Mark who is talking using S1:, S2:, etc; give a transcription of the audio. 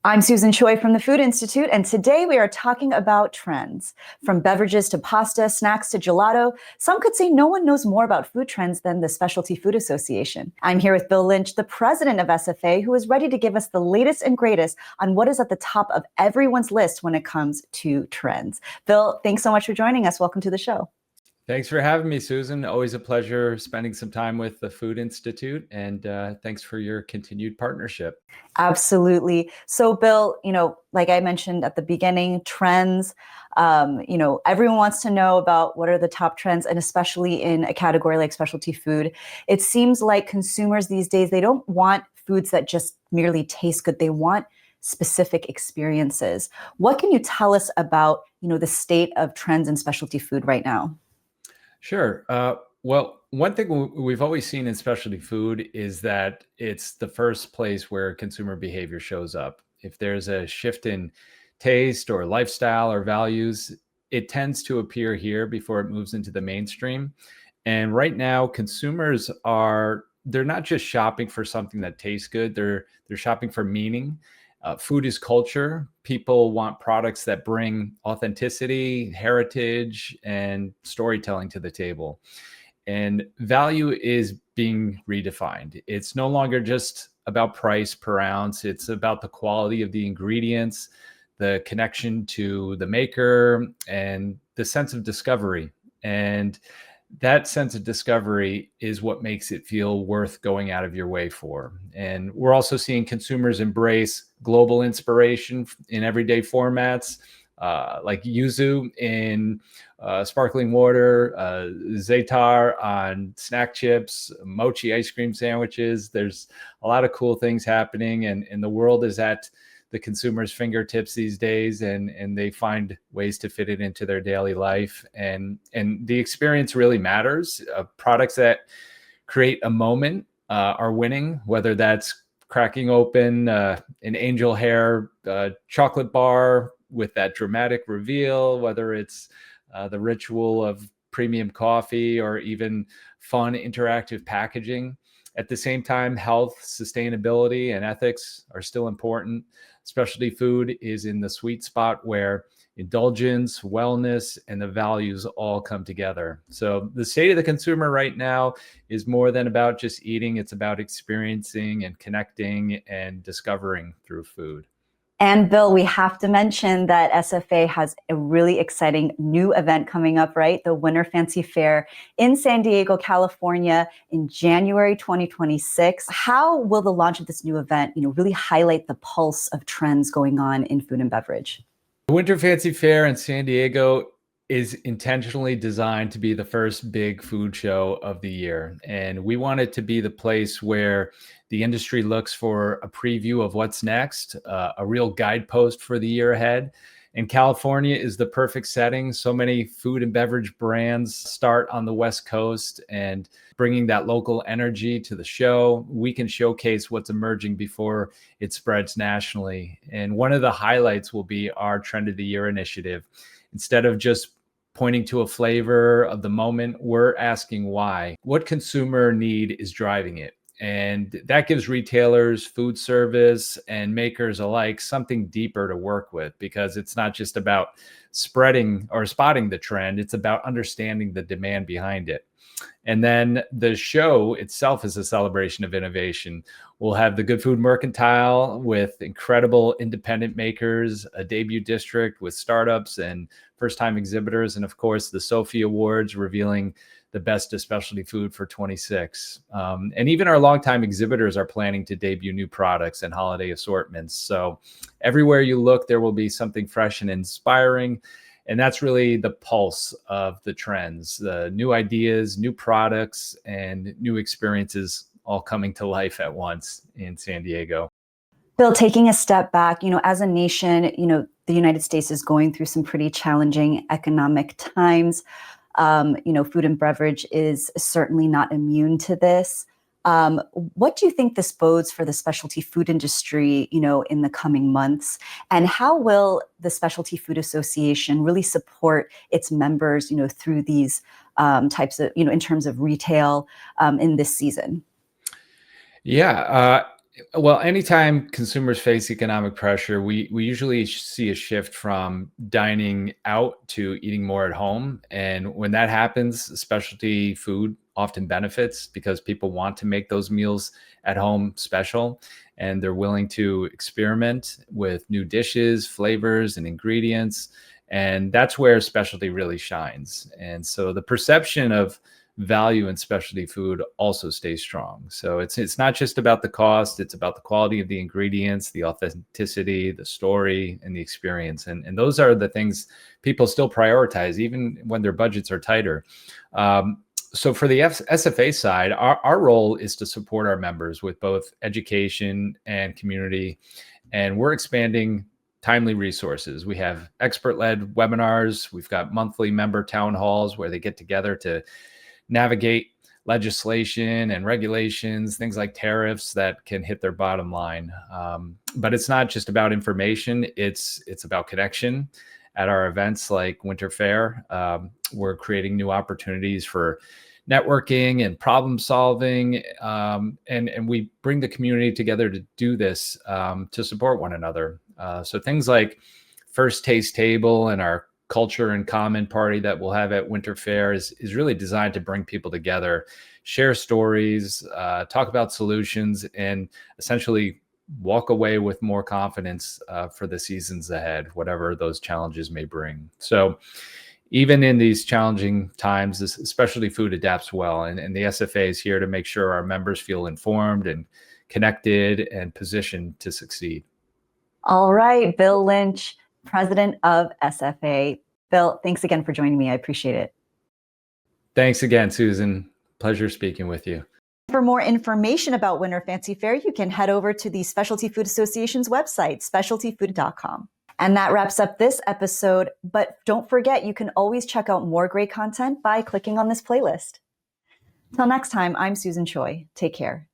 S1: I'm Susan Choi from the Food Institute, and today we are talking about trends. From beverages to pasta, snacks to gelato, some could say no one knows more about food trends than the Specialty Food Association. I'm here with Bill Lynch, the president of SFA, who is ready to give us the latest and greatest on what is at the top of everyone's list when it comes to trends. Bill, thanks so much for joining us. Welcome to the show.
S2: Thanks for having me, Susan. Always a pleasure spending some time with the Food Institute, and thanks for your continued partnership.
S1: Absolutely. So, Bill, like I mentioned at the beginning, trends, everyone wants to know about what are the top trends, and especially in a category like specialty food. It seems like consumers these days, they don't want foods that just merely taste good. They want specific experiences. What can you tell us about, the state of trends in specialty food right now?
S2: Sure. Well, one thing we've always seen in specialty food is that it's the first place where consumer behavior shows up. If there's a shift in taste or lifestyle or values, it tends to appear here before it moves into the mainstream. And right now, consumers they're not just shopping for something that tastes good, they're shopping for meaning. Food is culture. People want products that bring authenticity, heritage, and storytelling to the table. And value is being redefined. It's no longer just about price per ounce. It's about the quality of the ingredients, the connection to the maker, and the sense of discovery. And that sense of discovery is what makes it feel worth going out of your way for. And we're also seeing consumers embrace global inspiration in everyday formats, like yuzu in sparkling water, za'atar on snack chips, mochi ice cream sandwiches. There's a lot of cool things happening, and the world is at the consumer's fingertips these days, and they find ways to fit it into their daily life. And the experience really matters. Products that create a moment are winning, whether that's cracking open an angel hair chocolate bar with that dramatic reveal, whether it's the ritual of premium coffee, or even fun interactive packaging. At the same time, health, sustainability, and ethics are still important. Specialty food is in the sweet spot where indulgence, wellness, and the values all come together. So the state of the consumer right now is more than about just eating. It's about experiencing and connecting and discovering through food.
S1: And Bill, we have to mention that SFA has a really exciting new event coming up, right? The Winter FancyFaire in San Diego, California in January 2026. How will the launch of this new event, really highlight the pulse of trends going on in food and beverage?
S2: The Winter FancyFaire in San Diego is intentionally designed to be the first big food show of the year. And we want it to be the place where the industry looks for a preview of what's next, a real guidepost for the year ahead. And California is the perfect setting. So many food and beverage brands start on the West Coast, and bringing that local energy to the show, we can showcase what's emerging before it spreads nationally. And one of the highlights will be our Trend of the Year initiative. Instead of just pointing to a flavor of the moment, we're asking why. What consumer need is driving it? And that gives retailers, food service, and makers alike something deeper to work with, because it's not just about spreading or spotting the trend, it's about understanding the demand behind it. And then the show itself is a celebration of innovation. We'll have the Good Food Mercantile with incredible independent makers, a debut district with startups and first-time exhibitors, and of course the Sophie Awards revealing the best of specialty food for 26. And even our longtime exhibitors are planning to debut new products and holiday assortments. So everywhere you look, there will be something fresh and inspiring. And that's really the pulse of the trends, the new ideas, new products, and new experiences all coming to life at once in San Diego.
S1: Bill, taking a step back, as a nation, the United States is going through some pretty challenging economic times. Food and beverage is certainly not immune to this. What do you think this bodes for the specialty food industry, in the coming months? And how will the Specialty Food Association really support its members, through these types of, in terms of retail in this season?
S2: Yeah, Well, anytime consumers face economic pressure, we usually see a shift from dining out to eating more at home. And when that happens, specialty food often benefits because people want to make those meals at home special, and they're willing to experiment with new dishes, flavors, and ingredients. And that's where specialty really shines. And so the perception of value in specialty food also stays strong. So it's not just about the cost, it's about the quality of the ingredients, the authenticity, the story, and the experience. And those are the things people still prioritize, even when their budgets are tighter. So for the SFA side, our role is to support our members with both education and community. And we're expanding timely resources. We have expert-led webinars. We've got monthly member town halls where they get together to navigate legislation and regulations, things like tariffs that can hit their bottom line. But it's not just about information, it's about connection. At our events like Winter Fair, we're creating new opportunities for networking and problem solving. And we bring the community together to do this, to support one another. So things like First Taste Table and our Culture in Common party that we'll have at Winter Fair is really designed to bring people together, share stories, talk about solutions, and essentially walk away with more confidence for the seasons ahead, whatever those challenges may bring. So even in these challenging times, this specialty food adapts well, and the SFA is here to make sure our members feel informed and connected and positioned to succeed.
S1: All right, Bill Lynch, president of SFA. Bill, thanks again for joining me. I appreciate it.
S2: Thanks again, Susan. Pleasure speaking with you.
S1: For more information about Winter FancyFaire, you can head over to the Specialty Food Association's website, specialtyfood.com. And that wraps up this episode. But don't forget, you can always check out more great content by clicking on this playlist. Till next time, I'm Susan Choi. Take care.